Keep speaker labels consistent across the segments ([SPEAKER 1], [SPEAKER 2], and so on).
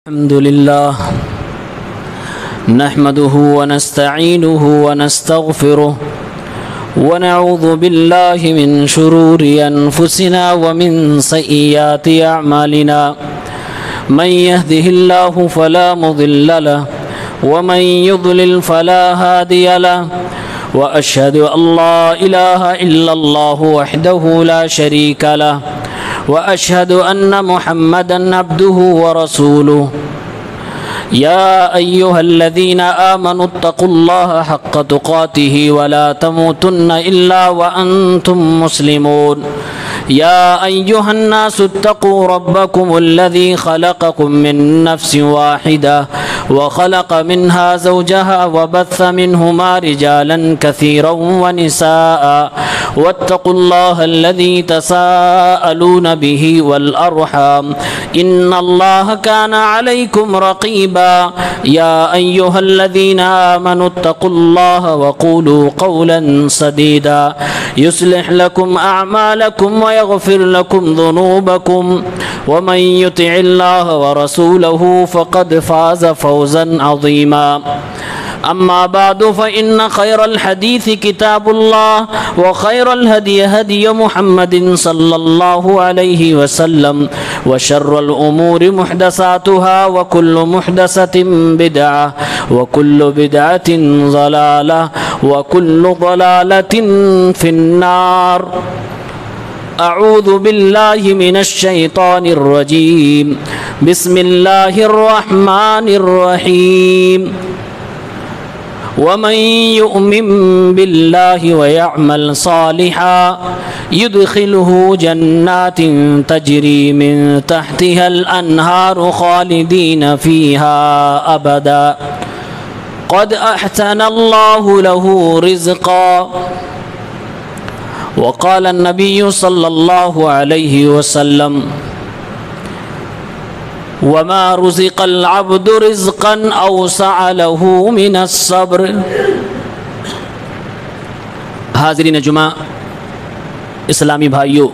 [SPEAKER 1] الحمد لله نحمده ونستعينه ونستغفره ونعوذ بالله من شرور أنفسنا ومن سيئات أعمالنا من يهده الله فلا مضل له ومن يضلل فلا هادي له وأشهد أن لا إله إلا الله وحده لا شريك له وأشهد أن محمدًا عبده ورسوله يا أيها الذين آمنوا اتقوا الله حق تقاته ولا تموتن إلا وأنتم مسلمون يا أيها الناس اتقوا ربكم الذي خلقكم من نفس واحدة وخلق منها زوجها وبث منهما رجالا كثيرا ونساء واتقوا الله الذي تساءلون به والأرحام إن الله كان عليكم رقيبا يا أيها الذين آمنوا اتقوا الله وقولوا قولا سديدا يصلح لكم أعمالكم ويغفر لكم ذنوبكم ومن يطع الله ورسوله فقد فاز فوزا عظيما أما بعد فإن خير الحديث كتاب الله وخير الهدي هدي محمد صلى الله عليه وسلم وشر الأمور محدثاتها وكل محدثة بدعة وكل بدعة ضلالة وكل ضلالة في النار أعوذ بالله من الشيطان الرجيم بسم الله الرحمن الرحيم ومن يؤمن بالله ويعمل صالحا يدخله جنات تجري من تحتها الأنهار خالدين فيها أبدا قد أحسن الله له رزقا وقال النبي صلى الله عليه وسلم وما رزق العبد رزقا أوسع له من الصبر. حاضرین جمعہ، اسلامی بھائیوں،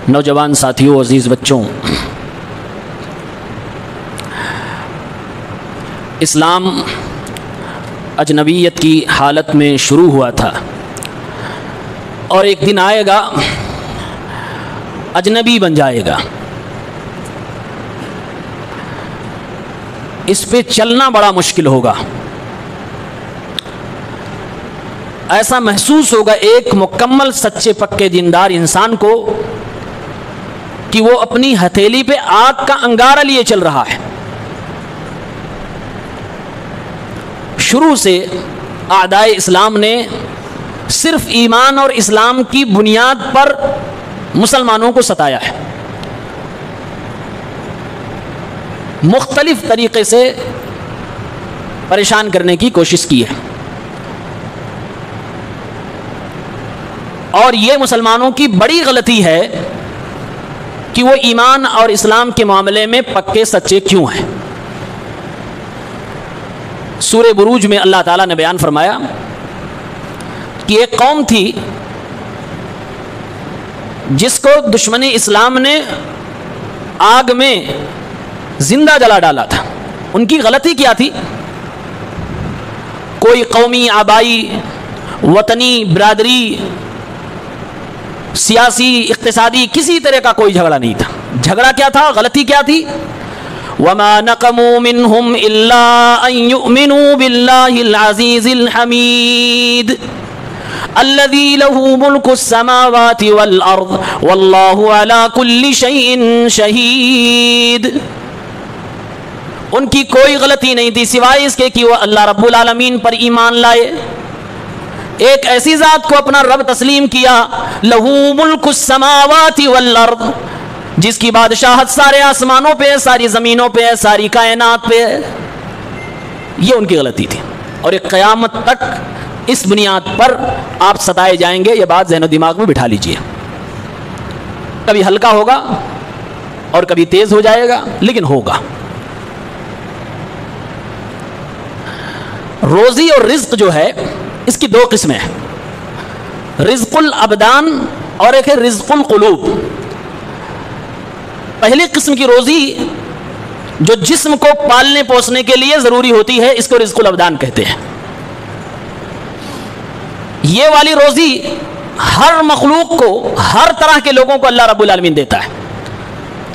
[SPEAKER 1] نوجوان ساتھیوں، عزیز بچوں، اسلام اجنبیت کی حالت میں شروع ہوا تھا اور ایک دن آئے گا اجنبی بن جائے گا. اس پہ چلنا بڑا مشکل ہوگا. ایسا محسوس ہوگا ایک مکمل سچے پکے دیندار انسان کو کہ وہ اپنی ہتھیلی پہ آگ کا انگارہ لیے چل رہا ہے. شروع سے اعدائے اسلام نے صرف ایمان اور اسلام کی بنیاد پر مسلمانوں کو ستایا ہے. مختلف طریقے سے پریشان کرنے کی کوشش کی ہے اور یہ مسلمانوں کی بڑی غلطی ہے کہ وہ ایمان اور اسلام کے معاملے میں پکے سچے کیوں ہیں. سورہ بروج میں اللہ تعالیٰ نے بیان فرمایا کہ ایک قوم تھی جس کو دشمن اسلام نے آگ میں زندہ جلا ڈالا تھا. ان کی غلطی کیا تھی؟ کوئی قومی، آبائی، وطنی، برادری، سیاسی، اقتصادی کسی طرح کا کوئی جھگڑا نہیں تھا. جھگڑا کیا تھا؟ غلطی کیا تھی؟ وَمَا نَقَمُوا مِنْهُمْ إِلَّا أَن يُؤْمِنُوا بِاللَّهِ الْعَزِيزِ الْحَمِيدِ الذي له ملك السماوات والأرض والله على كل شيء شهيد. ان کی کوئی غلطی نہیں تھی سوائے اس کے کہ وہ اللہ رب العالمین پر ایمان لائے، ایک ایسی ذات کو اپنا رب تسلیم کیا، لہو ملک السماوات والارض، جس کی بادشاہت سارے آسمانوں پہ ہے، ساری زمینوں پہ ہے، ساری کائنات پہ ہے. یہ ان کی غلطی تھی اور ایک قیامت تک اس بنیاد پر آپ ستائے جائیں گے. یہ بات ذہن و دماغ میں بٹھا لیجئے. کبھی ہلکا ہوگا اور کبھی تیز ہو جائے گا، لیکن ہوگا. روزی اور رزق جو ہے اس کی دو قسمیں ہیں، رزق الابدان اور ایک ہے رزق القلوب. پہلی قسم کی روزی جو جسم کو پالنے پوسنے کے لیے ضروری ہوتی ہے، اس کو رزق الابدان کہتے ہیں۔ یہ والی روزی ہر مخلوق کو، ہر طرح کے لوگوں کو اللہ رب العالمین دیتا ہے،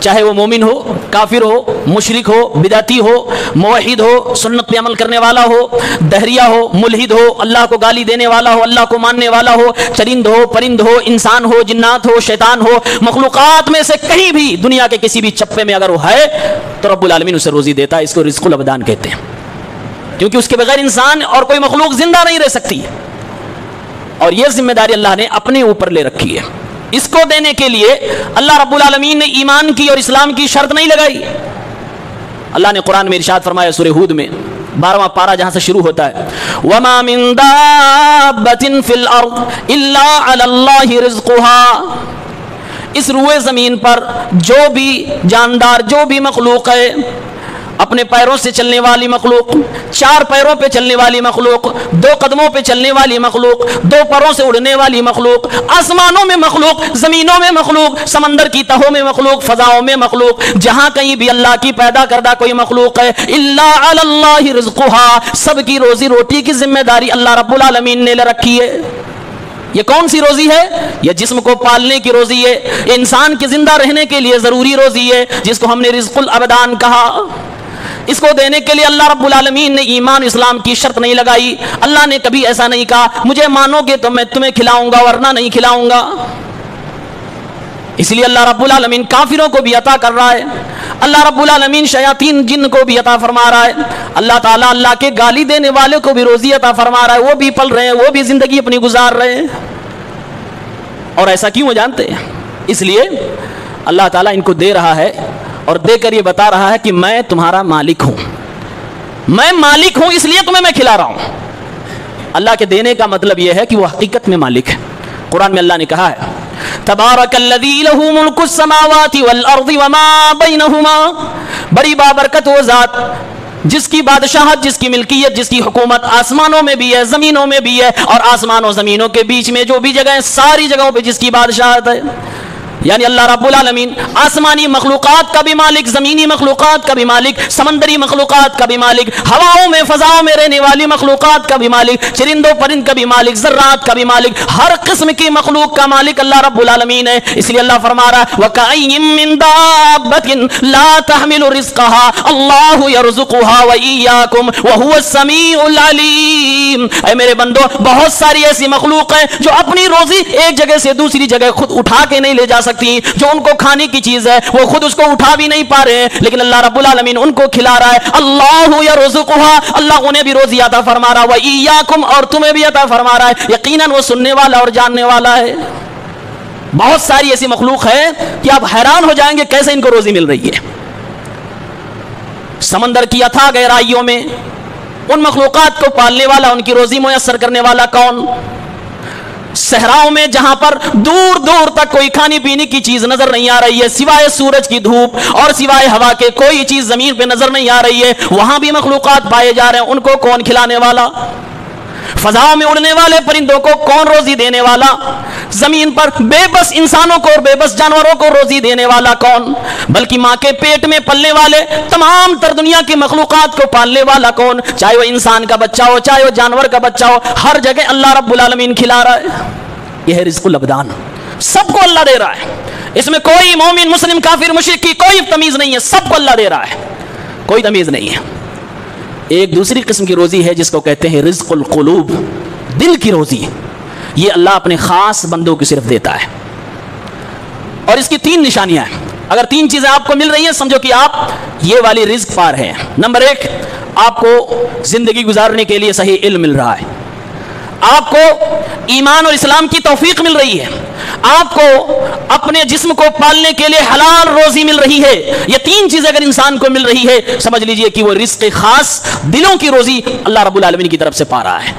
[SPEAKER 1] چاہے وہ مومن ہو، کافر ہو، مشرک ہو، بدعتی ہو، موحد ہو، سنت پہ عمل کرنے والا ہو، دہریہ ہو، ملحد ہو، اللہ کو گالی دینے والا ہو، اللہ کو ماننے والا ہو، چرند ہو، پرند ہو، انسان ہو، جنات ہو، شیطان ہو، مخلوقات میں سے کہیں بھی دنیا کے کسی بھی چپے میں اگر وہ ہے تو رب العالمین اسے روزی دیتا ہے۔ اس کو رزق الابدان کہتے ہیں، کیونکہ اس کے بغیر انسان اور کوئی مخلوق زندہ نہیں رہ سکتی، اور یہ ذمہ داری اللہ نے اپنے اوپر لے رکھی ہے۔ اس کو دینے کے لیے اللہ رب العالمین نے ایمان کی اور اسلام کی شرط نہیں لگائی۔ اللہ نے قرآن میں ارشاد فرمایا سورہ ہود میں 12واں پارہ جہاں سے شروع ہوتا ہے، وَمَا مِن دَابَّةٍ فِي الْأَرْضِ إِلَّا عَلَى اللَّهِ رِزْقُهَا، اس روئے زمین پر جو بھی جاندار، جو بھی مخلوق ہے، اپنے پیروں سے چلنے والی مخلوق، چار پیروں پہ چلنے والی مخلوق، دو قدموں پہ چلنے والی مخلوق، دو پروں سے اڑنے والی مخلوق، آسمانوں میں مخلوق، زمینوں میں مخلوق، سمندر کی تہوں میں مخلوق، فضاؤں میں مخلوق، جہاں کہیں بھی اللہ کی پیدا کردہ کوئی مخلوق ہے، الا علی اللہ رزقها، سب کی روزی روٹی کی ذمہ داری اللہ رب العالمین نے لے رکھی ہے۔ یہ کون سی روزی ہے؟ یہ جسم کو پالنے کی روزی ہے، انسان کے زندہ رہنے کے لیے ضروری روزی ہے، جس کو ہم نے رزق الابدان کہا۔ اس کو دینے کے لیے اللہ رب العالمین نے ایمان اسلام کی شرط نہیں لگائی۔ اللہ نے کبھی ایسا نہیں کہا مجھے مانو گے تو میں تمہیں کھلاؤں گا ورنہ نہیں کھلاؤں گا۔ اس لیے اللہ رب العالمین کافروں کو بھی عطا کر رہا ہے، اللہ رب العالمین شیاطین جن کو بھی عطا فرما رہا ہے، اللہ تعالیٰ اللہ کے گالی دینے والے کو بھی روزی عطا فرما رہا ہے، وہ بھی پل رہے ہیں، وہ بھی زندگی اپنی گزار رہے ہیں۔ اور ایسا کیوں وہ جانتے ہیں؟ اس لیے اللہ تعالیٰ ان کو دے رہا ہے اور دے کر یہ بتا رہا ہے کہ میں تمہارا مالک ہوں، میں مالک ہوں، اس لیے تمہیں میں کھلا رہا ہوں۔ اللہ کے دینے کا مطلب یہ ہے کہ وہ حقیقت میں مالک ہے۔ قرآن میں اللہ نے کہا ہے تبارک الذی لہ ملک السماوات والارض وما بینہما، بڑی بابرکت وہ ذات جس کی بادشاہت، جس کی ملکیت، جس کی حکومت آسمانوں میں بھی ہے، زمینوں میں بھی ہے، اور آسمان و زمینوں کے بیچ میں جو بھی جگہ ہے ساری جگہوں پہ جس کی بادشاہت ہے۔ یعنی اللہ رب العالمین آسمانی مخلوقات کا بھی مالک، زمینی مخلوقات کا بھی مالک، سمندری مخلوقات کا بھی مالک، ہواؤں میں فضاؤں میں رہنے والی مخلوقات کا بھی مالک، چرندوں پرند کا بھی مالک، ذرات کا بھی مالک، ہر قسم کی مخلوق کا مالک اللہ رب العالمین ہے۔ اس لیے اللہ فرما رہا ہے وَكَأَيٍّ مِّن دَابَّةٍ لَا تَحْمِلُ رِزْقَهَا اللَّهُ يَرْزُقُهَا وَإِيَّاكُمْ وَهُوَ السَّمِيعُ الْعَلِيمُ۔ اے میرے بندو، بہت ساری ایسی مخلوق ہیں جو اپنی روزی ایک جگہ سے دوسری جگہ خود اٹھا کے نہیں لے جا سکتی، جو ان کو کھانے کی چیز ہے وہ خود اس کو اٹھا بھی نہیں پا رہے ہیں، لیکن اللہ رب العالمین ان کو کھلا رہا ہے۔ اللہ یرزقها، اللہ انہیں بھی روزی عطا فرما رہا ہے، وَإِيَّاكُمْ، اور تمہیں بھی عطا فرما رہا ہے۔ یقیناً وہ سننے والا اور جاننے والا ہے۔ بہت ساری ایسی مخلوق ہے کہ آپ حیران ہو جائیں گے کیسے ان کو روزی مل رہی ہے۔ سمندر کی اتھاہ گہرائیوں میں ان مخلوقات کو پالنے والا، ان کی روزی میسر کرنے والا کون؟ صحراؤں میں جہاں پر دور دور تک کوئی کھانے پینے کی چیز نظر نہیں آ رہی ہے سوائے سورج کی دھوپ اور سوائے ہوا کے، کوئی چیز زمین پہ نظر نہیں آ رہی ہے، وہاں بھی مخلوقات پائے جا رہے ہیں، ان کو کون کھلانے والا؟ فضاؤں میں اڑنے والے پرندوں کو کون روزی دینے والا؟ زمین پر بے بس انسانوں کو اور بے بس جانوروں کو روزی دینے والا کون؟ بلکہ ماں کے پیٹ میں پلنے والے تمام تر دنیا کی مخلوقات کو پالنے والا کون؟ چاہے وہ انسان کا بچہ ہو، چاہے وہ جانور کا بچہ ہو، ہر جگہ اللہ رب العالمین کھلا رہا ہے۔ یہ ہے رزق الابدان، سب کو اللہ دے رہا ہے، اس میں کوئی مومن مسلم کافر مشرک کی کوئی تمیز نہیں ہے، سب کو اللہ دے رہا ہے، کوئی تمیز نہیں ہے۔ ایک دوسری قسم کی روزی ہے جس کو کہتے ہیں رزق القلوب، دل کی روزی، یہ اللہ اپنے خاص بندوں کو صرف دیتا ہے، اور اس کی 3 نشانیاں ہیں۔ اگر 3 چیزیں آپ کو مل رہی ہیں سمجھو کہ آپ یہ والی رزق پار ہیں۔ نمبر 1، آپ کو زندگی گزارنے کے لیے صحیح علم مل رہا ہے، آپ کو ایمان اور اسلام کی توفیق مل رہی ہے، آپ کو اپنے جسم کو پالنے کے لیے حلال روزی مل رہی ہے۔ یہ 3 چیزیں اگر انسان کو مل رہی ہے سمجھ لیجئے کہ وہ رزق، خاص دلوں کی روزی اللہ رب العالمین کی طرف سے پا رہا ہے۔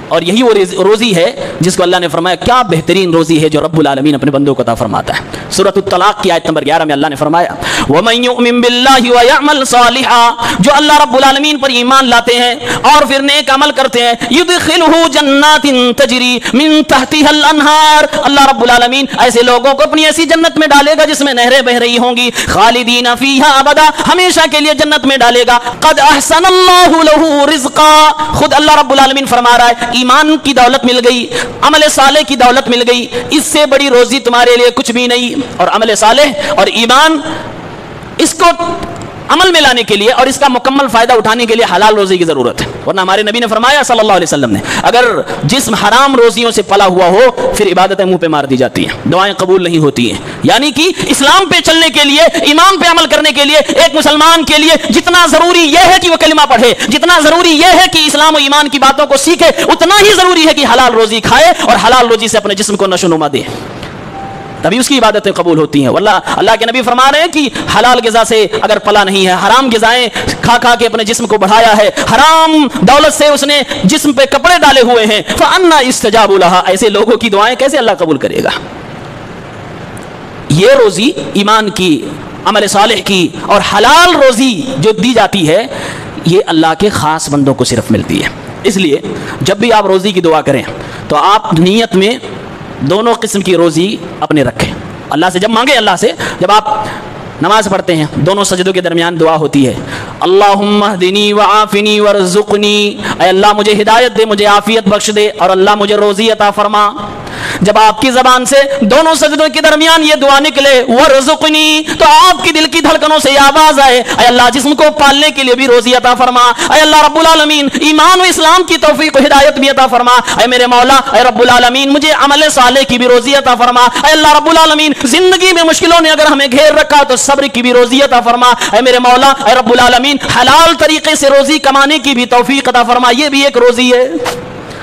[SPEAKER 1] اور یہی وہ روزی ہے جس کو اللہ نے فرمایا کیا بہترین روزی ہے جو رب العالمین اپنے بندوں کو عطا فرماتا ہے. سورۃ الطلاق کی آیت نمبر 11 میں اللہ نے فرمایا وَمَن يُؤْمِن بِاللَّهِ وَيَعْمَلْ صَالِحًا, جو اللہ رب العالمین پر ایمان لاتے ہیں اور پھر نیک عمل کرتے ہیں, يُدْخِلْهُ جَنَّاتٍ تَجْرِي مِن تَحْتِهَا الْأَنْهَارُ, اللہ رب العالمین ایسے لوگوں کو اپنی ایسی جنت میں ڈالے گا جس میں نہریں بہ رہی ہوں گی, خالدین فیہا ابدا, ہمیشہ کے لیے جنت میں ڈالے گا. قد احسن اللہ لہ رزقا, خود اللہ رب العالمین فرما رہا ہے ایمان کی دولت مل گئی, عمل صالح کی دولت مل گئی, اس سے بڑی روزی تمہارے لیے کچھ بھی نہیں. اور عمل صالح اور ایمان, اس کو عمل میں لانے کے لیے اور اس کا مکمل فائدہ اٹھانے کے لیے حلال روزی کی ضرورت ہے. ورنہ ہمارے نبی نے فرمایا صلی اللہ علیہ وسلم نے اگر جسم حرام روزیوں سے پلا ہوا ہو پھر عبادتیں منہ پہ مار دی جاتی ہیں, دعائیں قبول نہیں ہوتی ہیں. یعنی کہ اسلام پہ چلنے کے لیے, ایمان پہ عمل کرنے کے لیے ایک مسلمان کے لیے جتنا ضروری یہ ہے کہ وہ کلمہ پڑھے, جتنا ضروری یہ ہے کہ اسلام و ایمان کی باتوں کو سیکھے, اتنا ہی ضروری ہے کہ حلال روزی کھائے اور حلال روزی سے اپنے جسم کو نشو و نما دے, تبھی اس کی عبادتیں قبول ہوتی ہیں. واللہ اللہ کے نبی فرما رہے ہیں کہ حلال غذا سے اگر پلا نہیں ہے, حرام غذائیں کھا کھا کے اپنے جسم کو بڑھایا ہے, حرام دولت سے اس نے جسم پہ کپڑے ڈالے ہوئے ہیں, فَأَنَّا يُسْتَجَابُ لَهَا, ایسے لوگوں کی دعائیں کیسے اللہ قبول کرے گا. یہ روزی ایمان کی, عمل صالح کی اور حلال روزی جو دی جاتی ہے یہ اللہ کے خاص بندوں کو صرف ملتی ہے. اس لیے جب بھی آپ روزی کی دعا کریں تو آپ نیت میں دونوں قسم کی روزی اپنے رکھیں. اللہ سے جب مانگیں, اللہ سے جب آپ نماز پڑھتے ہیں دونوں سجدوں کے درمیان دعا ہوتی ہے اللہم اہدنی وعافنی ورزقنی, اے اللہ مجھے ہدایت دے, مجھے عافیت بخش دے, اور اللہ مجھے روزی عطا فرما. جب آپ کی زبان سے دونوں سجدوں کے درمیان یہ دعا نکلے ورزقنی, تو آپ کی دل کی دھڑکنوں سے یہ آواز آئے اے اللہ جسم کو پالنے کے لیے بھی روزی عطا فرما, اے اللہ رب العالمین ایمان و اسلام کی توفیق و ہدایت بھی عطا فرما, اے میرے مولا اے رب العالمین مجھے عمل صالح کی بھی روزی عطا فرما, اے اللہ رب العالمین زندگی میں مشکلوں نے اگر ہمیں گھیر رکھا تو صبر کی بھی روزی عطا فرما, اے میرے مولا اے رب العالمین حلال طریقے سے روزی کمانے کی بھی توفیق عطا فرما. یہ بھی ایک روزی ہے.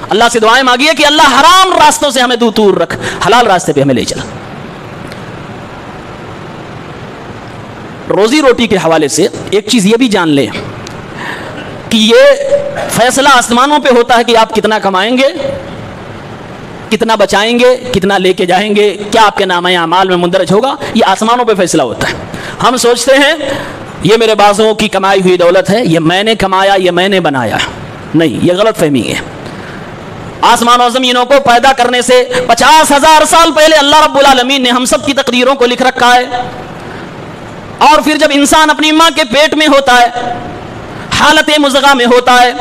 [SPEAKER 1] اللہ سے دعائیں مانگیے کہ اللہ حرام راستوں سے ہمیں دور رکھ, حلال راستے پہ ہمیں لے چلا. روزی روٹی کے حوالے سے ایک چیز یہ بھی جان لیں کہ یہ فیصلہ آسمانوں پہ ہوتا ہے کہ آپ کتنا کمائیں گے, کتنا بچائیں گے, کتنا لے کے جائیں گے, کیا آپ کے نامہ اعمال میں مندرج ہوگا, یہ آسمانوں پہ فیصلہ ہوتا ہے. ہم سوچتے ہیں یہ میرے بازوں کی کمائی ہوئی دولت ہے, یہ میں نے کمایا, یہ میں نے بنایا. نہیں, یہ غلط فہمی ہے. آسمان و زمینوں کو پیدا کرنے سے 50,000 سال پہلے اللہ رب العالمین نے ہم سب کی تقدیروں کو لکھ رکھا ہے. اور پھر جب انسان اپنی ماں کے پیٹ میں ہوتا ہے, حالت مضغہ میں ہوتا ہے,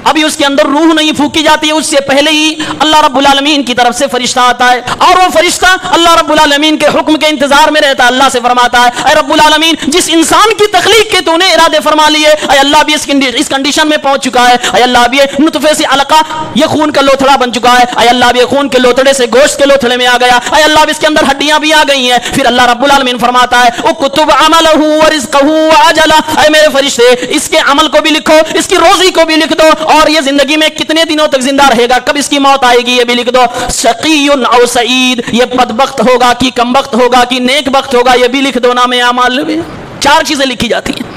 [SPEAKER 1] ابھی اس کے اندر روح نہیں پھونکی جاتی ہے, اس سے پہلے ہی اللہ رب العالمین کی طرف سے فرشتہ آتا ہے, اور وہ فرشتہ اللہ رب العالمین کے حکم کے انتظار میں رہتا ہے. اللہ سے فرماتا ہے اے رب العالمین جس انسان کی تخلیق کے تو نے ارادے فرما لیے, اے اللہ بھی اس کنڈیشن میں پہنچ چکا ہے, اے اللہ بھی نطفے سے علقہ یہ خون کا لوتھڑا بن چکا ہے, اے اللہ بھی خون کے لوتھڑے سے گوشت کے لوتھڑے میں آ گیا, اے اللہ بھی اس کے اندر ہڈیاں بھی آ گئی ہیں. پھر اللہ رب العالمین فرماتا ہے اکتب عملہ ورزقہ واجلہ, اے میرے فرشتے اس کے عمل کو بھی لکھو, اس کی روزی کو بھی لکھ دو, اور یہ زندگی میں کتنے دنوں تک زندہ رہے گا, کب اس کی موت آئے گی یہ بھی لکھ دو. شقی او سعید, یہ بدبخت ہوگا کہ کم بخت ہوگا کہ نیک بخت ہوگا, یہ بھی لکھ دو نام اعمال میں. 4 چیزیں لکھی جاتی ہیں.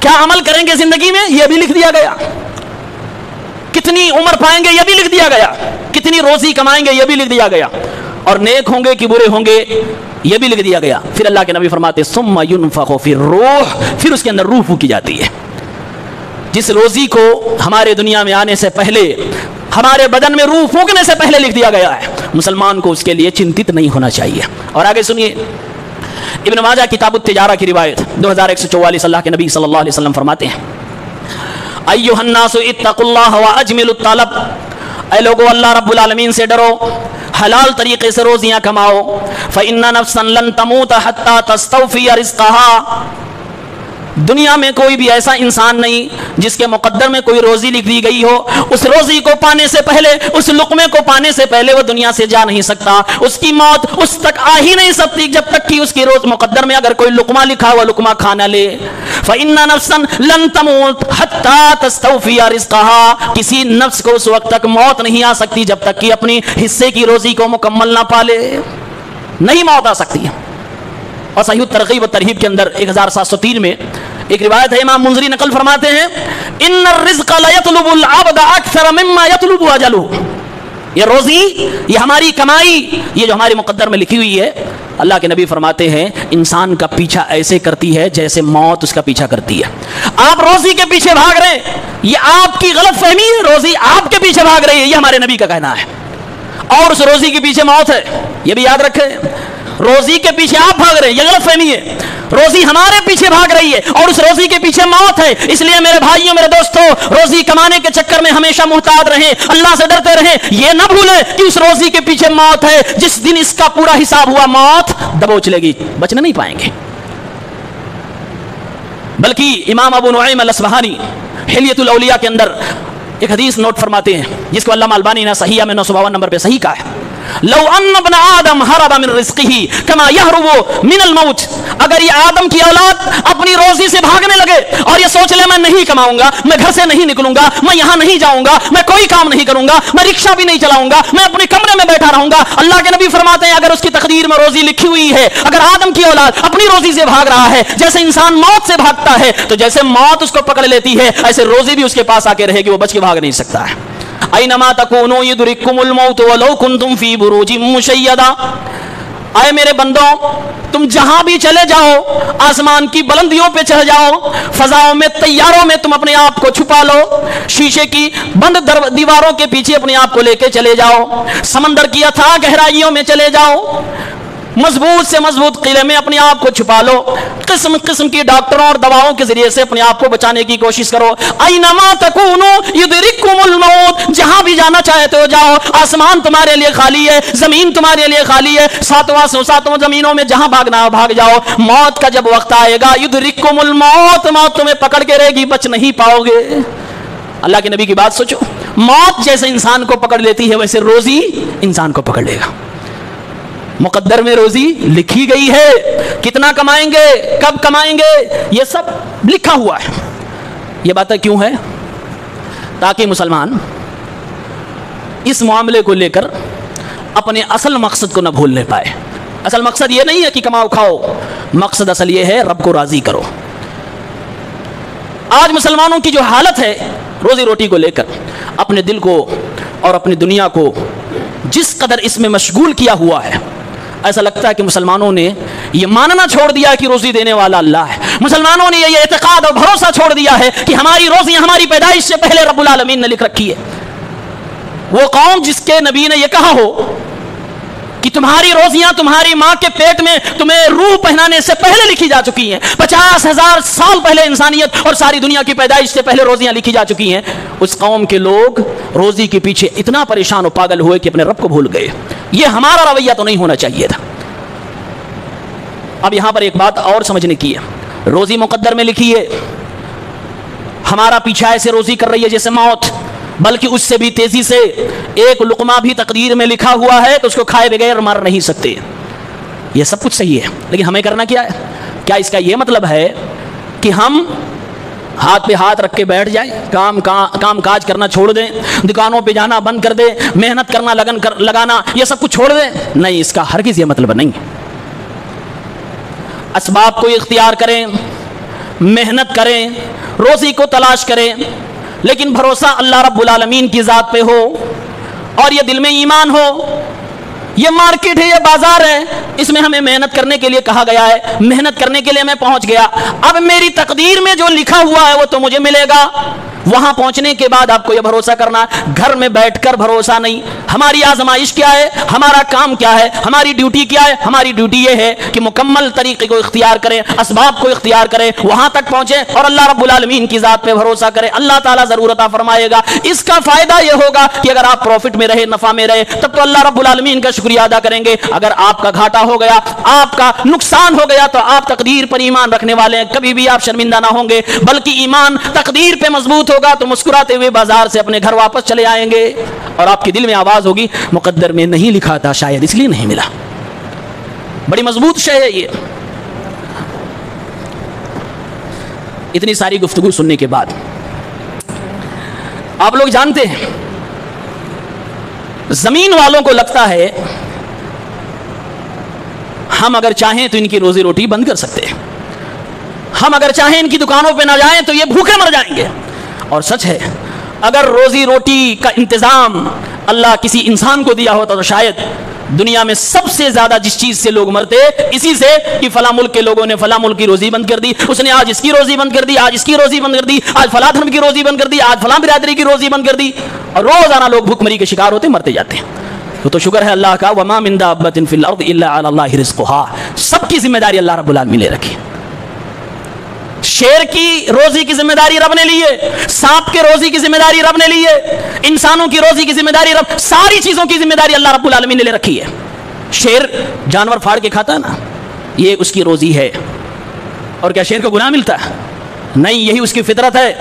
[SPEAKER 1] کیا عمل کریں گے زندگی میں یہ بھی لکھ دیا گیا, کتنی عمر پائیں گے یہ بھی لکھ دیا گیا, کتنی روزی کمائیں گے یہ بھی لکھ دیا گیا, اور نیک ہوں گے کہ برے ہوں گے یہ بھی لکھ دیا گیا. پھر اللہ کے نبی فرماتے ثم ينفخ فی الروح, پھر اس کے اندر روح پھونکی جاتی ہے. جس روزی کو ہمارے دنیا میں آنے سے پہلے, ہمارے بدن میں روح پھونکنے سے پہلے لکھ دیا گیا ہے, مسلمان کو اس کے لیے چنتت نہیں ہونا چاہیے. اور آگے سنیے, ابن ماجہ کتاب التجارہ کی روایت 2144, اللہ کے نبی صلی اللہ علیہ وسلم فرماتے ہیں ایھا الناس اتقوا اللہ واجملوا الطلب, اے لوگو اللہ رب العالمین سے ڈرو, حلال طریقے سے روزیاں کماؤ. فإن نفسا لن تموت حتى تستوفي رزقها, دنیا میں کوئی بھی ایسا انسان نہیں جس کے مقدر میں کوئی روزی لکھ دی گئی ہو, اس روزی کو پانے سے پہلے, اس لقمے کو پانے سے پہلے وہ دنیا سے جا نہیں سکتا. اس کی موت اس تک آ ہی نہیں سکتی جب تک کہ اس کی روز مقدر میں اگر کوئی لقمہ لکھا ہوا لقمہ کھانا لے. فإن نفسا لن تموت حتى تستوفي رزقها, کسی نفس کو اس وقت تک موت نہیں آ سکتی جب تک کہ اپنی حصے کی روزی کو مکمل نہ پالے, نہیں موت آ سکتی. اور صحیح ترغیب و ترہیب کے اندر 1703 میں ایک روایت ہے امام منذری نقل فرماتے ہیں ان الرزق لا يطلب العبد اکثر مما يطلب اجله، یہ روزی، یہ ہماری کمائی، یہ جو ہمارے مقدر میں لکھی ہوئی ہے، اللہ کے نبی فرماتے ہیں انسان کا پیچھا ایسے کرتی ہے جیسے موت اس کا پیچھا کرتی ہے۔ آپ روزی کے پیچھے بھاگ رہے ہیں، یہ آپ کی غلط فہمی ہے، روزی آپ کے پیچھے بھاگ رہی ہے، یہ ہمارے نبی کا کہنا ہے، اور اس روزی کے پیچھے موت ہے، یہ بھی یاد رکھیں۔ روزی کے پیچھے آپ بھاگ رہے ہیں، یہ غلط فہمی ہے، روزی ہمارے پیچھے بھاگ رہی ہے اور اس روزی کے پیچھے موت ہے۔ اس لیے میرے بھائیوں، میرے دوستوں، روزی کمانے کے چکر میں ہمیشہ محتاط رہیں، اللہ سے ڈرتے رہیں، یہ نہ بھولیں کہ اس روزی کے پیچھے موت ہے، جس دن اس کا پورا حساب ہوا موت دبوچ لے گی، بچنے نہیں پائیں گے۔ بلکہ امام ابو نعیم الاصبہانی حلیۃ الاولیاء کے اندر ایک حدیث نوٹ فرماتے ہیں جس کو علامہ البانی نے صحیحہ میں 952 نمبر پہ صحیح کہا ہے، لو ان ابن آدم حرب من رزقه كما يهرب من الموت، اگر یہ آدم کی اولاد اپنی روزی سے بھاگنے لگے اور یہ سوچ لے میں نہیں کماؤں گا، میں گھر سے نہیں نکلوں گا، میں یہاں نہیں جاؤں گا، میں کوئی کام نہیں کروں گا، میں رکشہ بھی نہیں چلاؤں گا، میں اپنے کمرے میں بیٹھا رہوں گا، اللہ کے نبی فرماتے ہیں اگر اس کی تقدیر میں روزی لکھی ہوئی ہے، اگر آدم کی اولاد اپنی روزی سے بھاگ رہا ہے، جیسے انسان موت سے بھاگتا ہے تو جیسے موت اس کو پکڑ لیتی ہے، ایسے روزی بھی اس کے پاس آ کے رہے گی، وہ بچ کے بھاگ نہیں سکتا ہے۔ اینما تکونوا یدرککم الموت ولو کنتم فی بروج مشیدہ، اے میرے بندوں تم جہاں بھی چلے جاؤ، آسمان کی بلندیوں پہ چڑھ جاؤ، فضاؤں میں، طیاروں میں تم اپنے آپ کو چھپا لو، شیشے کی بند دیواروں کے پیچھے اپنے آپ کو لے کے چلے جاؤ، سمندر کی اتھاہ گہرائیوں میں چلے جاؤ، مضبوط سے مضبوط قلعے میں اپنے آپ کو چھپا لو، قسم قسم کی ڈاکٹروں اور دواؤں کے ذریعے سے اپنے آپ کو بچانے کی کوشش کرو، اینما تکونوا یدرککم الموت، جہاں بھی جانا چاہتے ہو جاؤ، آسمان تمہارے لیے خالی ہے، زمین تمہارے لیے خالی ہے، ساتوں زمینوں میں جہاں بھاگنا بھاگ جاؤ، موت کا جب وقت آئے گا یدرککم الموت، موت تمہیں پکڑ کے رہے گی، بچ نہیں پاؤ گے۔ اللہ کے نبی کی بات سوچو، موت جیسے انسان کو پکڑ لیتی ہے ویسے روزی انسان کو پکڑ لے گا۔ مقدر میں روزی لکھی گئی ہے، کتنا کمائیں گے، کب کمائیں گے، یہ سب لکھا ہوا ہے۔ یہ باتیں کیوں ہے؟ تاکہ مسلمان اس معاملے کو لے کر اپنے اصل مقصد کو نہ بھولنے پائے۔ اصل مقصد یہ نہیں ہے کہ کماؤ کھاؤ، مقصد اصل یہ ہے رب کو راضی کرو۔ آج مسلمانوں کی جو حالت ہے روزی روٹی کو لے کر، اپنے دل کو اور اپنی دنیا کو جس قدر اس میں مشغول کیا ہوا ہے، ایسا لگتا ہے کہ مسلمانوں نے یہ ماننا چھوڑ دیا کہ روزی دینے والا اللہ ہے، مسلمانوں نے یہ اعتقاد اور بھروسہ چھوڑ دیا ہے کہ ہماری روزی ہماری پیدائش سے پہلے رب العالمین نے لکھ رکھی ہے۔ وہ قوم جس کے نبی نے یہ کہا ہو کہ تمہاری روزیاں تمہاری ماں کے پیٹ میں تمہیں روح پہنانے سے پہلے لکھی جا چکی ہیں، 50,000 سال پہلے انسانیت اور ساری دنیا کی پیدائش سے پہلے روزیاں لکھی جا چکی ہیں، اس قوم کے لوگ روزی کے پیچھے اتنا پریشان و پاگل ہوئے کہ اپنے رب کو بھول گئے۔ یہ ہمارا رویہ تو نہیں ہونا چاہیے تھا۔ اب یہاں پر ایک بات اور سمجھنے کی ہے، روزی مقدر میں لکھی ہے، ہمارا پیچھا ایسے روزی کر رہی ہے جیسے موت، بلکہ اس سے بھی تیزی سے ایک لقمہ بھی تقدیر میں لکھا ہوا ہے تو اس کو کھائے بغیر مر نہیں سکتے۔ یہ سب کچھ صحیح ہے، لیکن ہمیں کرنا کیا ہے؟ کیا اس کا یہ مطلب ہے کہ ہم ہاتھ پہ ہاتھ رکھ کے بیٹھ جائیں، کام کاج کرنا چھوڑ دیں، دکانوں پہ جانا بند کر دیں، محنت کرنا لگانا یہ سب کچھ چھوڑ دیں؟ نہیں، اس کا ہرگز یہ مطلب نہیں ہے۔ اسباب کو اختیار کریں، محنت کریں، روزی کو تلاش کریں، لیکن بھروسہ اللہ رب العالمین کی ذات پہ ہو اور یہ دل میں ایمان ہو۔ یہ مارکیٹ ہے، یہ بازار ہے، اس میں ہمیں محنت کرنے کے لیے کہا گیا ہے، محنت کرنے کے لیے میں پہنچ گیا، اب میری تقدیر میں جو لکھا ہوا ہے وہ تو مجھے ملے گا۔ وہاں پہنچنے کے بعد آپ کو یہ بھروسہ کرنا، گھر میں بیٹھ کر بھروسہ نہیں۔ ہماری آزمائش کیا ہے، ہمارا کام کیا ہے، ہماری ڈیوٹی کیا ہے؟ ہماری ڈیوٹی یہ ہے کہ مکمل طریقے کو اختیار کریں، اسباب کو اختیار کریں، وہاں تک پہنچیں اور اللہ رب العالمین کی ذات پہ بھروسہ کریں۔ اللہ تعالیٰ ضرور عطا فرمائے گا۔ اس کا فائدہ یہ ہوگا کہ اگر آپ پروفٹ میں رہے، نفع میں رہے، تب تو اللہ رب العالمین کا شکریہ ادا کریں گے۔ اگر آپ کا گھاٹا ہو گیا، آپ کا نقصان ہو گیا، تو آپ تقدیر پر ایمان رکھنے والے ہیں، کبھی بھی آپ شرمندہ نہ ہوں گے، بلکہ ایمان تقدیر پہ مضبوط ہوگا تو مسکراتے ہوئے بازار سے اپنے گھر واپس چلے آئیں گے، اور آپ کے دل میں آواز ہوگی مقدر میں نہیں لکھا تھا، شاید اس لیے نہیں ملا۔ بڑی مضبوط شے ہے یہ۔ اتنی ساری گفتگو سننے کے بعد آپ لوگ جانتے ہیں زمین والوں کو لگتا ہے ہم اگر چاہیں تو ان کی روزی روٹی بند کر سکتے ہیں، ہم اگر چاہیں ان کی دکانوں پہ نہ جائیں تو یہ بھوکے مر جائیں گے. اور سچ ہے اگر روزی روٹی کا انتظام اللہ کسی انسان کو دیا ہوتا تو شاید دنیا میں سب سے زیادہ جس چیز سے لوگ مرتے اسی سے کہ فلاں ملک کے لوگوں نے فلاں ملک کی روزی بند کر دی, اس نے آج اس کی روزی بند کر دی, آج اس کی روزی بند کر دی, آج فلاں دھرم کی روزی بند کر دی, آج فلاں برادری کی روزی بند کر دی, اور روزانہ لوگ بھوک مری کے شکار ہوتے مرتے جاتے ہیں. تو شکر ہے اللہ کا, وما من دابۃ فی الارض الا علی اللہ رزقها, سب کی ذمہ داری اللہ رب العالمین نے رکھی. شیر کی روزی کی ذمہ داری رب نے لی ہے, سانپ کے روزی کی ذمہ داری رب نے لی ہے, انسانوں کی روزی کی ذمہ داری رب, ساری چیزوں کی ذمہ داری اللہ رب العالمین نے لے رکھی ہے. شیر جانور پھاڑ کے کھاتا ہے نا, یہ اس کی روزی ہے. اور کیا شیر کو گناہ ملتا ہے؟ نہیں, یہی اس کی فطرت ہے.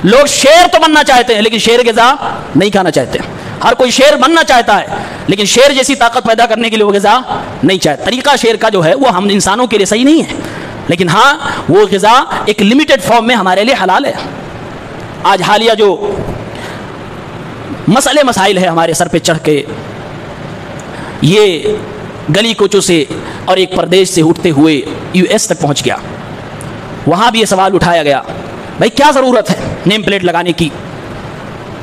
[SPEAKER 1] لوگ شیر تو بننا چاہتے ہیں لیکن شیر غذا نہیں کھانا چاہتے. ہر کوئی شیر بننا چاہتا ہے لیکن شیر جیسی طاقت پیدا کرنے کے لیے وہ غذا نہیں چاہتا. طریقہ شیر کا جو ہے وہ ہم انسانوں کے لیے صحیح نہیں ہے, لیکن ہاں وہ غذا ایک لمیٹڈ فارم میں ہمارے لیے حلال ہے. آج حالیہ جو مسائل ہے ہمارے سر پہ چڑھ کے, یہ گلی کوچوں سے اور ایک پردیش سے اٹھتے ہوئے یو ایس تک پہنچ گیا. وہاں بھی یہ سوال اٹھایا گیا, بھائی کیا ضرورت ہے نیم پلیٹ لگانے کی؟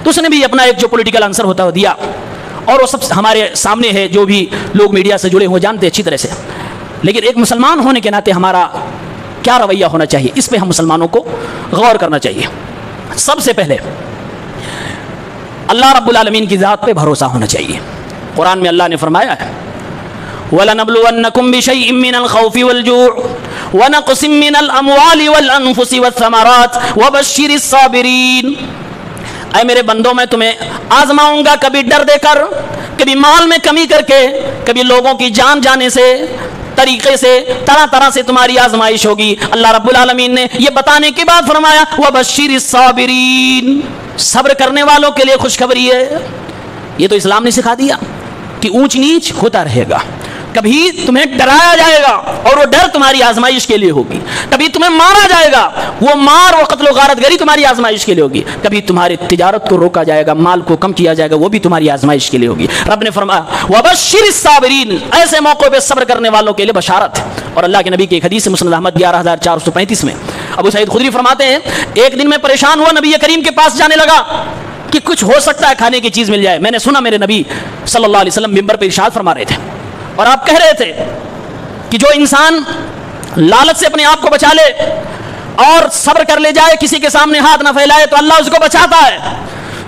[SPEAKER 1] تو اس نے بھی اپنا ایک جو پولیٹیکل آنسر ہوتا ہے دیا, اور وہ سب ہمارے سامنے ہے, جو بھی لوگ میڈیا سے جڑے ہوئے جانتے اچھی طرح سے. لیکن ایک مسلمان ہونے کے ناطے ہمارا کیا رویہ ہونا چاہیے, اس پہ ہم مسلمانوں کو غور کرنا چاہیے. سب سے پہلے اللہ رب العالمین کی ذات پہ بھروسہ ہونا چاہیے. قرآن میں اللہ نے فرمایا ہے وَلَنَبْلُوَنَّكُمْ بِشَيْءٍ مِّنَ الْخَوْفِ وَالْجُوعِ وَنَقْصٍ مِّنَ الْأَمْوَالِ وَالْأَنفُسِ وَالثَّمَرَاتِ وَبَشِّرِ الصَّابِرِينَ. اے میرے بندوں میں تمہیں آزماؤں گا, کبھی ڈر دے کر, کبھی مال میں کمی کر کے, کبھی لوگوں کی جان جانے سے, طریقے سے, طرح طرح سے تمہاری آزمائش ہوگی. اللہ رب العالمین نے یہ بتانے کے بعد فرمایا وَبَشِّرِ الصَّابِرِينَ, صبر کرنے والوں کے لیے خوشخبری ہے. یہ تو اسلام نے سکھا دیا کہ اونچ نیچ ہوتا رہے گا, کبھی تمہیں ڈرایا جائے گا اور وہ ڈر تمہاری آزمائش کے لیے ہوگی, کبھی تمہیں مارا جائے گا, وہ مار و قتل و غارت گری تمہاری آزمائش کے لیے ہوگی, کبھی تمہاری تجارت کو روکا جائے گا, مال کو کم کیا جائے گا, وہ بھی تمہاری آزمائش کے لیے ہوگی. رب نے فرمایا وَبَشِّرِ الصَّابِرِينَ, ایسے موقع پہ صبر کرنے والوں کے لیے بشارت ہے. اور اللہ کے نبی کی ایک حدیث ہے مسند احمد 11435 میں, ابو سعید خدری فرماتے ہیں ایک دن میں پریشان ہوا, نبی کریم کے پاس جانے لگا کہ کچھ ہو سکتا ہے کھانے کی چیز مل جائے. میں نے سنا میرے نبی صلی اللہ علیہ وسلم منبر پہ ارشاد فرما رہے تھے, اور آپ کہہ رہے تھے کہ جو انسان لالچ سے اپنے آپ کو بچا لے اور صبر کر لے جائے, کسی کے سامنے ہاتھ نہ پھیلائے, تو اللہ اس کو بچاتا ہے.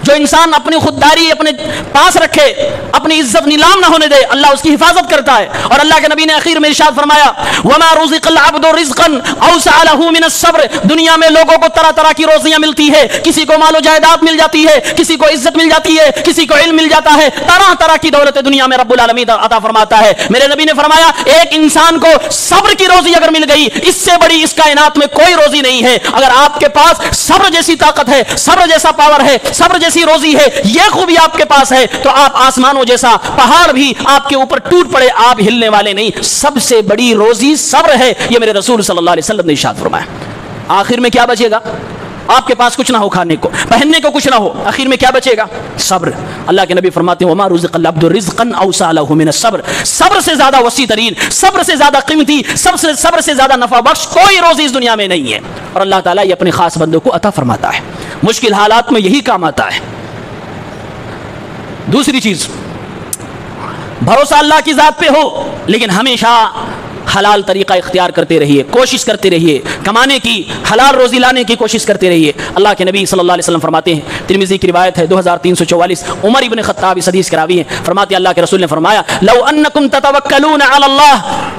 [SPEAKER 1] جو انسان اپنی خودداری اپنے پاس رکھے, اپنی عزت نیلام نہ ہونے دے, اللہ اس کی حفاظت کرتا ہے. اور اللہ کے نبی نے اخیر میں ارشاد فرمایا وَمَا رُزِقَ الْعَبْدُ رِزْقًا أَوْسَعَ لَهُ مِنَ الصَّبْرِ. دنیا میں لوگوں کو طرح طرح کی روزیاں ملتی ہے, کسی کو مال و جائیداد مل جاتی ہے, کسی کو عزت مل جاتی ہے, کسی کو علم مل جاتا ہے, طرح طرح کی دولت دنیا میں رب العالمین عطا فرماتا ہے. میرے نبی نے فرمایا ایک انسان کو صبر کی روزی اگر مل گئی, اس سے بڑی اس کائنات میں کوئی روزی نہیں ہے. اگر آپ کے پاس صبر جیسی طاقت ہے, صبر جیسا پاور ہے, صبر جیسی روزی ہے, یہ خوبی آپ کے پاس ہے, تو آپ آسمانوں جیسا پہاڑ بھی آپ کے اوپر ٹوٹ پڑے آپ ہلنے والے نہیں. سب سے بڑی روزی صبر ہے, یہ میرے رسول صلی اللہ علیہ وسلم نے ارشاد فرمایا. آخر میں کیا بچے گا؟ آپ کے پاس کچھ نہ ہو, کھانے کو پہننے کو کچھ نہ ہو, آخر میں کیا بچے گا؟ صبر. اللہ کے نبی فرماتے ہیں وما رزق العبد رزقا اوسع له من الصبر. صبر سے زیادہ وسیع ترین, صبر سے زیادہ قیمتی, صبر سے زیادہ نفع بخش کوئی روزی اس دنیا میں نہیں ہے. اور اللہ تعالیٰ یہ اپنے خاص بندوں کو عطا فرماتا ہے, مشکل حالات میں یہی کام آتا ہے. دوسری چیز, بھروسہ اللہ کی ذات پہ ہو, لیکن ہمیشہ حلال طریقہ اختیار کرتے رہیے, کوشش کرتے رہیے, کمانے کی, حلال روزی لانے کی کوشش کرتے رہیے. اللہ کے نبی صلی اللہ علیہ وسلم فرماتے ہیں, ترمذی کی روایت ہے 2344, عمر ابن خطاب اس حدیث کے راوی ہیں, فرماتے ہیں اللہ کے رسول نے فرمایا لو انکم تتوکلون علی اللہ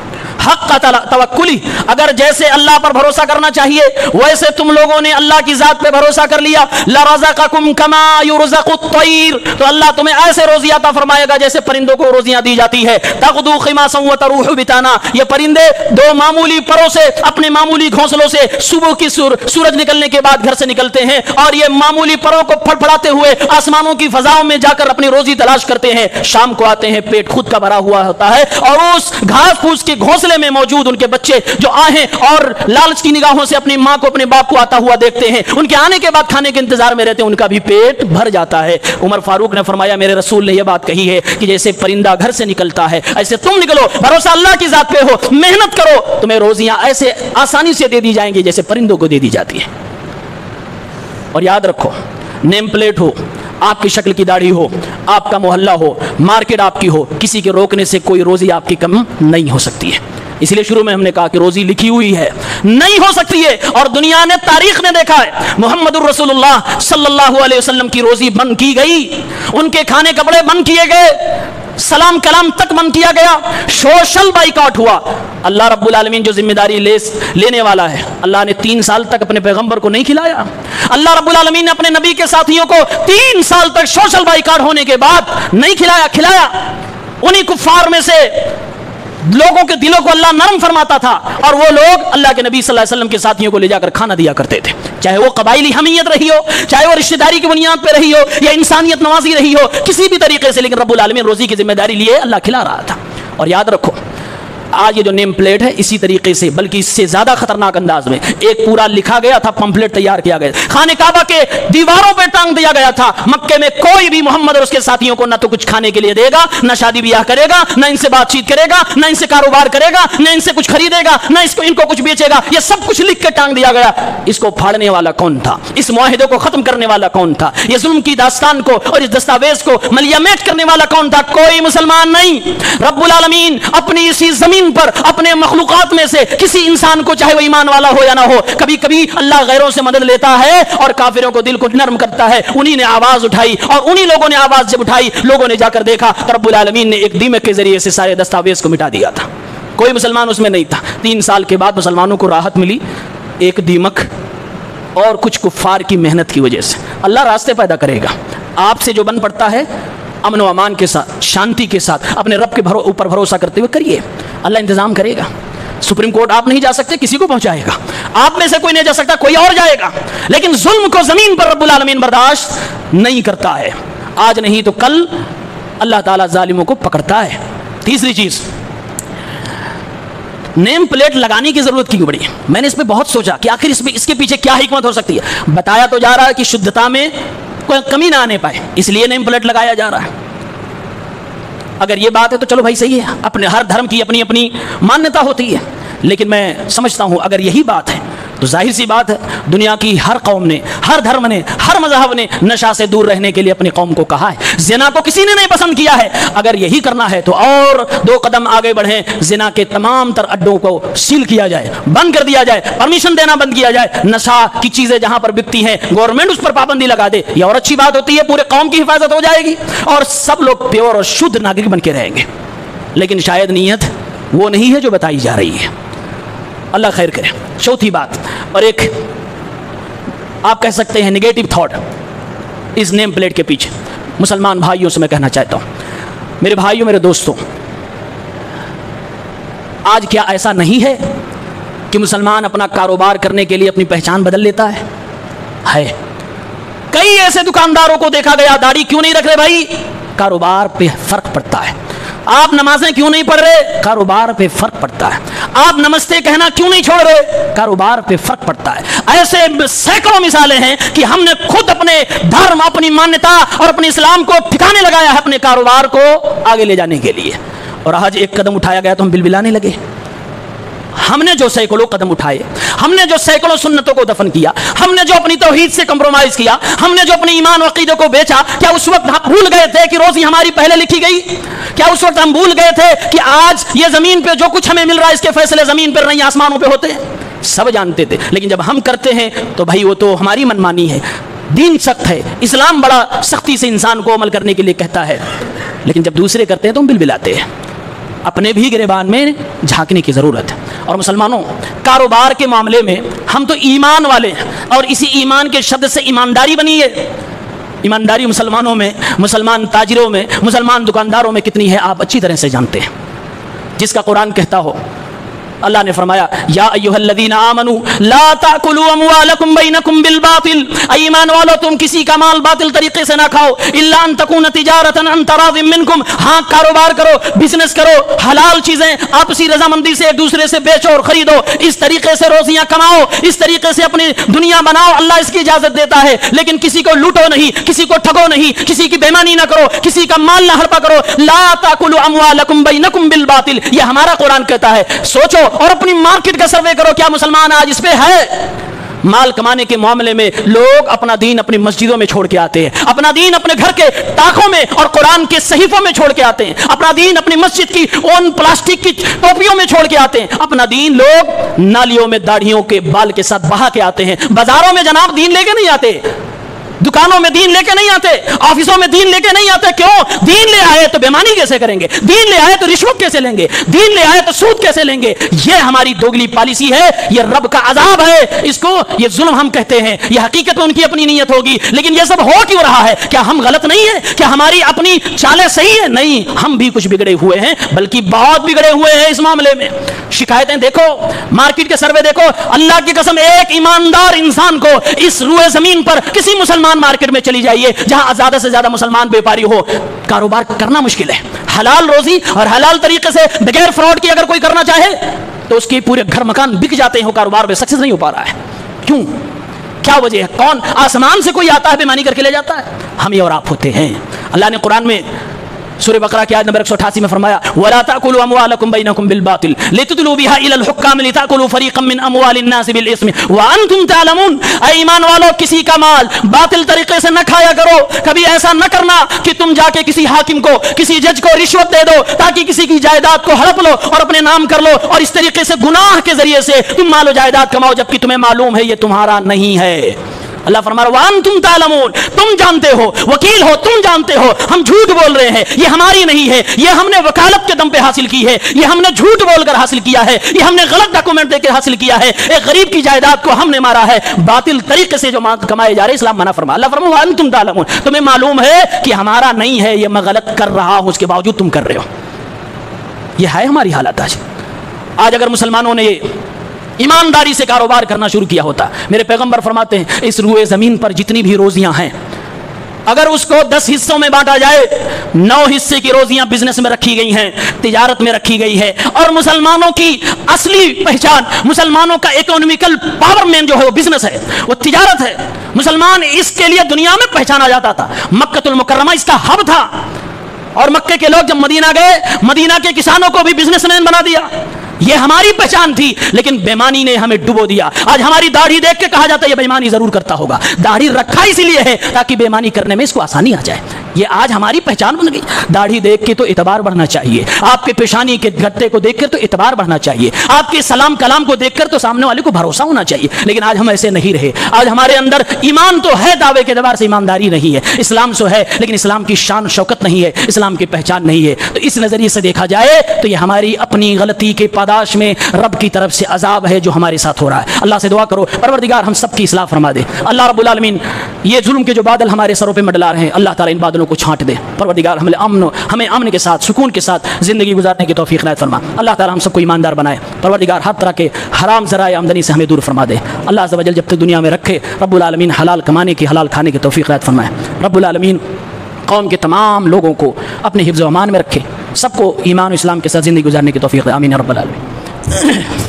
[SPEAKER 1] حق توکلی, اگر جیسے اللہ پر بھروسہ کرنا چاہیے ویسے تم لوگوں نے اللہ کی ذات پہ بھروسہ کر لیا, لرزقکم کما یرزق الطیر, تو اللہ تمہیں ایسے روزی عطا فرمائے گا جیسے پرندوں کو روزیاں دی جاتی ہے. تغدو خماسا وتروح بطانا, یہ پرندے دو معمولی پروں سے, اپنے معمولی گھونسلوں سے صبح کی سورج نکلنے کے بعد گھر سے نکلتے ہیں, اور یہ معمولی پروں کو پھڑ پھڑاتے ہوئے آسمانوں کی فضاؤں میں جا کر اپنی روزی تلاش کرتے ہیں. شام کو آتے ہیں, پیٹ خود کا بھرا ہوا ہوتا ہے, اور اس گھاس پھوس کے گھونسلے گھونسلے میں موجود ان کے بچے جو آہیں اور لالچ کی نگاہوں سے اپنی ماں کو اپنے باپ کو آتا ہوا دیکھتے ہیں، ان کے آنے کے بعد کھانے کے انتظار میں رہتے ہیں، ان کا بھی پیٹ بھر جاتا ہے۔ عمر فاروق نے فرمایا میرے رسول نے یہ بات کہی ہے کہ جیسے پرندہ گھر سے نکلتا ہے ایسے تم نکلو، بھروسہ اللہ کی ذات پہ ہو، محنت کرو، تمہیں روزیاں ایسے آسانی سے دے دی جائیں گی جیسے پرندوں کو دے دی جاتی ہیں۔ اور یاد رکھو، نیم پلیٹ ہو، آپ کی شکل کی داڑھی ہو، آپ کا محلہ ہو، مارکیٹ آپ کی ہو، کسی کے روکنے سے کوئی روزی آپ کی کم نہیں ہو سکتی ہے۔ اس لیے شروع میں ہم نے کہا کہ روزی لکھی ہوئی ہے، نہیں ہو سکتی ہے، اور دنیا نے، تاریخ نے دیکھا ہے، محمد الرسول اللہ صلی اللہ علیہ وسلم کی روزی بند کی گئی، ان کے کھانے کپڑے بند کیے گئے، سلام کلام تک بند کیا گیا، سوشل بائیکاٹ ہوا۔ اللہ رب العالمین جو ذمہ داری لینے والا ہے، اللہ نے 3 سال تک اپنے پیغمبر کو نہیں کھلایا۔ اللہ رب العالمین نے اپنے نبی کے ساتھیوں کو 3 سال تک سوشل بائیکاٹ ہونے کے بعد نہیں کھلایا۔ انہی کفار میں سے لوگوں کے دلوں کو اللہ نرم فرماتا تھا، اور وہ لوگ اللہ کے نبی صلی اللہ علیہ وسلم کے ساتھیوں کو لے جا کر کھانا دیا کرتے تھے، چاہے وہ قبائلی حمیت رہی ہو، چاہے وہ رشتہ داری کی بنیاد پہ رہی ہو، یا انسانیت نوازی رہی ہو، کسی بھی طریقے سے، لیکن رب العالمین روزی کی ذمہ داری لیے اللہ کھلا رہا تھا۔ اور یاد رکھو، آج یہ جو نیم پلیٹ ہے اسی طریقے سے بلکہ اس سے زیادہ خطرناک انداز میں ایک پورا لکھا گیا تھا، پمفلٹ تیار کیا گیا، خانہ کعبہ کے دیواروں پہ ٹانگ دیا گیا تھا، مکے میں کوئی بھی محمد اور اس کے ساتھیوں کو نہ تو کچھ کھانے کے لیے دے گا، نہ شادی بیاہ کرے گا، نہ ان سے بات چیت کرے گا، نہ ان سے کاروبار کرے گا، نہ ان سے کچھ خریدے گا، نہ ان کو کچھ بیچے گا، یہ سب کچھ لکھ کے ٹانگ دیا گیا۔ اس کو پھاڑنے والا کون تھا؟ اس معاہدے کو ختم کرنے والا کون تھا؟ یہ ظلم کی داستان کو اور اس دستاویز کو ملیا میٹ کرنے والا کون تھا؟ کوئی مسلمان نہیں۔ رب العالمین اپنی اسی زمین پر اپنے مخلوقات میں سے کسی انسان کو، چاہے وہ ایمان والا ہو یا نہ ہو، کبھی کبھی اللہ غیروں سے مدد لیتا ہے اور کافروں کو دل کو نرم کرتا ہے۔ انہی نے آواز اٹھائی، اور انہی لوگوں نے آواز جب اٹھائی، لوگوں نے جا کر دیکھا تو رب العالمین نے ایک دیمک کے ذریعے سے سارے دستاویز کو مٹا دیا تھا، کوئی مسلمان اس میں نہیں تھا۔ 3 سال کے بعد مسلمانوں کو راحت ملی، ایک دیمک اور کچھ کفار کی محنت کی وجہ سے۔ اللہ راستے پیدا کرے گا، آپ سے جو بن پڑتا ہے امن و امان کے ساتھ، شانتی کے ساتھ، اپنے رب کے اوپر بھروسہ کرتے ہوئے کریے، اللہ انتظام کرے گا۔ سپریم کورٹ آپ نہیں جا سکتے، کسی کو پہنچائے گا، آپ میں سے کوئی نہیں جا سکتا، کوئی اور جائے گا، لیکن ظلم کو زمین پر رب العالمین برداشت نہیں کرتا ہے۔ آج نہیں تو کل اللہ تعالیٰ ظالموں کو پکڑتا ہے۔ تیسری چیز، نیم پلیٹ لگانے کی ضرورت کیوں پڑی؟ میں نے اس پہ بہت سوچا کہ آخر اس کے پیچھے کیا حکمت ہو سکتی ہے۔ بتایا تو جا رہا ہے کہ شدھتا میں کوئی کمی نہ آنے پائے، اس لیے نیم پلیٹ لگایا جا رہا ہے۔ اگر یہ بات ہے تو چلو بھائی صحیح ہے، اپنے ہر دھرم کی اپنی اپنی مانیتا ہوتی ہے، لیکن میں سمجھتا ہوں اگر یہی بات ہے تو ظاہر سی بات ہے دنیا کی ہر قوم نے، ہر دھرم نے، ہر مذہب نے نشہ سے دور رہنے کے لیے اپنی قوم کو کہا ہے۔ زنا کو کسی نے نہیں پسند کیا ہے، اگر یہی کرنا ہے تو اور 2 قدم آگے بڑھیں، زنا کے تمام تر اڈوں کو سیل کیا جائے، بند کر دیا جائے، پرمیشن دینا بند کیا جائے، نشہ کی چیزیں جہاں پر بکتی ہیں گورنمنٹ اس پر پابندی لگا دے، یہ اور اچھی بات ہوتی ہے، پورے قوم کی حفاظت ہو جائے گی اور سب لوگ پیور اور شدھ ناگرک بن کے رہیں گے۔ لیکن شاید نیت وہ نہیں ہے جو بتائی جا رہی ہے، اللہ خیر کرے۔ چوتھی بات، اور ایک آپ کہہ سکتے ہیں نگیٹو تھاٹ اس نیم پلیٹ کے پیچھے، مسلمان بھائیوں سے میں کہنا چاہتا ہوں، میرے بھائیوں، میرے دوستوں، آج کیا ایسا نہیں ہے کہ مسلمان اپنا کاروبار کرنے کے لیے اپنی پہچان بدل لیتا ہے؟ کئی ایسے دکانداروں کو دیکھا گیا، داڑھی کیوں نہیں رکھ رہے بھائی؟ کاروبار پہ فرق پڑتا ہے۔ آپ نمازیں کیوں نہیں پڑھ رہے؟ کاروبار پہ فرق پڑتا ہے۔ آپ نمستے کہنا کیوں نہیں چھوڑ رہے؟ کاروبار پہ فرق پڑتا ہے۔ ایسے سینکڑوں مثالیں ہیں کہ ہم نے خود اپنے دھرم، اپنی مانیتا اور اپنے اسلام کو ٹھکانے لگایا ہے اپنے کاروبار کو آگے لے جانے کے لیے، اور آج ایک قدم اٹھایا گیا تو ہم بلبلانے لگے۔ ہم نے جو سینکڑوں قدم اٹھائے، ہم نے جو سینکڑوں سنتوں کو دفن کیا، ہم نے جو اپنی توحید سے کمپرومائز کیا، ہم نے جو اپنے ایمان و عقیدے کو بیچا، کیا اس وقت ہم بھول گئے تھے کہ روزی ہماری پہلے لکھی گئی؟ کیا اس وقت ہم بھول گئے تھے کہ آج یہ زمین پہ جو کچھ ہمیں مل رہا ہے اس کے فیصلے زمین پر نہیں آسمانوں پہ ہوتے ہیں؟ سب جانتے تھے، لیکن جب ہم کرتے ہیں تو بھائی وہ تو ہماری منمانی ہے۔ دین سخت ہے، اسلام بڑا سختی سے انسان کو عمل کرنے کے لیے کہتا ہے، لیکن جب دوسرے کرتے ہیں تو ہم بلبلاتے ہیں۔ اپنے بھی گریبان میں جھانکنے کی ضرورت ہے۔ اور مسلمانوں، کاروبار کے معاملے میں ہم تو ایمان والے ہیں، اور اسی ایمان کے شبد سے ایمانداری بنی ہے۔ ایمانداری مسلمانوں میں، مسلمان تاجروں میں، مسلمان دکانداروں میں کتنی ہے آپ اچھی طرح سے جانتے ہیں۔ جس کا قرآن کہتا ہو اللہ نے فرمایا یا ایھا الذین آمنوا لا تاکلوا اموالکم بینکم بالباطل، ایمان والو تم کسی کا مال باطل طریقے سے نہ کھاؤ، الا ان تکون تجارتا عن تراض منکم، ہاں کاروبار کرو، بزنس کرو، حلال چیزیں آپسی رضامندی سے ایک دوسرے سے بیچو اور خریدو، اس طریقے سے روزیاں کماؤ، اس طریقے سے اپنی دنیا بناؤ، اللہ اس کی اجازت دیتا ہے، لیکن کسی کو لوٹو نہیں، کسی کو ٹھگو نہیں، کسی کی بےمانی نہ کرو، کسی کا مال نہ ہڑپا کرو، لا تاکلوا اموالکم بینکم بالباطل، یہ ہمارا قرآن کہتا ہے۔ سوچو اور اپنی مارکیٹ کا سروے کرو، کیا مسلمان آج اس پہ ہے؟ مال کمانے کے معاملے میں لوگ اپنا دین اپنی مسجدوں میں چھوڑ کے آتے ہیں، اپنا دین اپنے گھر کے طاقوں میں اور قرآن کے صحیفوں میں چھوڑ کے آتے ہیں، اپنا دین اپنی مسجد کی اون پلاسٹک کی ٹوپیوں میں چھوڑ کے آتے ہیں، اپنا دین لوگ نالیوں میں داڑھیوں کے بال کے ساتھ بہا کے آتے ہیں۔ بازاروں میں جناب دین لے کے نہیں آتے، دکانوں میں دین لے کے نہیں آتے، آفسوں میں دین لے کے نہیں آتے۔ کیوں؟ دین لے آئے تو بےمانی کیسے کریں گے، دین لے آئے تو رشوت کیسے لیں گے، دین لے آئے تو سود کیسے لیں گے؟ یہ ہماری دوگلی پالیسی ہے، یہ رب کا عذاب ہے، اس کو یہ ظلم ہم کہتے ہیں۔ یہ حقیقت میں ان کی اپنی نیت ہوگی، لیکن یہ سب ہو کیوں رہا ہے؟ کیا ہم غلط نہیں ہیں؟ کیا ہماری اپنی چالیں صحیح ہیں؟ نہیں، ہم بھی کچھ بگڑے ہوئے ہیں، بلکہ بہت بگڑے ہوئے ہیں اس معاملے میں۔ شکایتیں دیکھو، مارکیٹ کے سروے دیکھو، اللہ کی قسم ایک ایماندار انسان کو اس روئے زمین پر کسی مسلمان مارکیٹ میں چلی جائیے جہاں زیادہ سے زیادہ مسلمان بیپاری ہو، کاروبار کرنا مشکل ہے۔ حلال روزی اور حلال طریقے سے بغیر فراڈ کی اگر کوئی کرنا چاہے تو اس کے پورے گھر مکان بک جاتے ہیں، وہ کاروبار میں سکسیس نہیں ہو پا رہا ہے۔ کیوں؟ کیا وجہ ہے؟ کون آسمان سے کوئی آتا ہے بےمانی کر کے لے جاتا ہے؟ ہم یہ اور آپ ہوتے ہیں۔ اللہ نے قرآن میں سورہ بقرہ کی آیت نمبر 188 میں فرمایا وَلَا تَأْكُلُوا أَمْوَالَكُمْ بَيْنَكُمْ بِالْبَاطِلِ لِتُدْلُوا بِهَا إِلَى الْحُكَّامِ لِتَأْكُلُوا فَرِيقًا مِّنْ أَمْوَالِ النَّاسِ بِالْإِثْمِ وَأَنْتُمْ تَعْلَمُونَ۔ اے ایمان والو، کسی کا مال باطل طریقے سے نہ کھایا کرو، کبھی ایسا نہ کرنا کہ تم جا کے کسی حاکم کو، کسی جج کو رشوت دے دو تاکہ کسی کی جائیداد کو ہڑپ لو اور اپنے نام کر لو، اور اس طریقے سے گناہ کے ذریعے سے تم مال و جائیداد کماؤ جبکہ تمہیں معلوم ہے یہ تمہارا نہیں ہے۔ اللہ فرما رہا وَأَنْتُمْ تَعْلَمُونَ، تم جانتے ہو، وکیل ہو، تم جانتے ہو ہم جھوٹ بول رہے ہیں، یہ ہماری نہیں ہے، یہ ہم نے وکالت کے دم پہ حاصل کی ہے، یہ ہم نے جھوٹ بول کر حاصل کیا ہے، یہ ہم نے غلط ڈاکومنٹ دے کے حاصل کیا ہے، ایک غریب کی جائیداد کو ہم نے مارا ہے، باطل طریقے سے جو مال کمائے جا رہے اسلام منع فرما۔ اللہ فرما وَأَنْتُمْ تَعْلَمُونَ، تمہیں معلوم ہے کہ ہمارا نہیں ہے، یہ میں غلط کر رہا ہوں، اس کے باوجود تم کر رہے ہو۔ یہ ہے ہماری حالت آج۔ آج اگر مسلمانوں نے ایمانداری سے کاروبار کرنا شروع کیا ہوتا، میرے پیغمبر فرماتے ہیں اس روئے زمین پر جتنی بھی روزیاں ہیں اگر اس کو 10 حصوں میں بانٹا جائے، 9 حصے کی روزیاں بزنس میں رکھی گئی ہیں، تجارت میں رکھی گئی ہے، اور مسلمانوں کی اصلی پہچان، مسلمانوں کا اکنامیکل پاور مین جو ہے وہ بزنس ہے، وہ تجارت ہے۔ مسلمان اس کے لیے دنیا میں پہچانا جاتا تھا، مکہ المکرمہ اس کا ہب تھا، اور مکے کے لوگ جب مدینہ گئے، مدینہ کے کسانوں کو بھی بزنس مین بنا دیا، یہ ہماری پہچان تھی، لیکن بےمانی نے ہمیں ڈبو دیا۔ آج ہماری داڑھی دیکھ کے کہا جاتا ہے یہ بےمانی ضرور کرتا ہوگا، داڑھی رکھا اسی لیے ہے تاکہ بےمانی کرنے میں اس کو آسانی آ جائے۔ یہ آج ہماری پہچان بن گئی۔ داڑھی دیکھ کے تو اعتبار بڑھنا چاہیے، آپ کے پیشانی کے گھٹے کو دیکھ کر تو اعتبار بڑھنا چاہیے، آپ کے سلام کلام کو دیکھ کر تو سامنے والے کو بھروسہ ہونا چاہیے، لیکن آج ہم ایسے نہیں رہے۔ آج ہمارے اندر ایمان تو ہے، دعوے کے اعتبار سے ایمانداری نہیں ہے، اسلام سو ہے لیکن اسلام کی شان شوکت نہیں ہے، اسلام کی پہچان نہیں ہے۔ تو اس نظریے سے دیکھا جائے تو یہ ہماری اپنی غلطی کے پاداش میں رب کی طرف سے عذاب ہے جو ہمارے ساتھ ہو رہا ہے۔ اللہ سے دعا کرو پروردگار ہم سب کی اصلاح فرما دے۔ اللہ رب العالمین یہ ظلم کے جو بادل ہمارے سروں پہ منڈلا رہے ہیں، اللہ تعالیٰ ان بادلوں کو چھانٹ دے۔ پروردگار ہمیں امن کے ساتھ، سکون کے ساتھ زندگی گزارنے کی توفیق عنایت فرما۔ اللہ تعالیٰ ہم سب کو ایماندار بنائے۔ پروردگار ہر طرح کے حرام ذرائع آمدنی سے ہمیں دور فرما دے۔ اللہ عز و جل جب تک دنیا میں رکھے رب العالمین حلال کمانے کی، حلال کھانے کی توفیق عنایت فرمائے۔ رب العالمین قوم کے تمام لوگوں کو اپنے حفظ و امان میں رکھے، سب کو ایمان و اسلام کے ساتھ زندگی گزارنے کی توفیق دے۔ آمین یا رب العالمین۔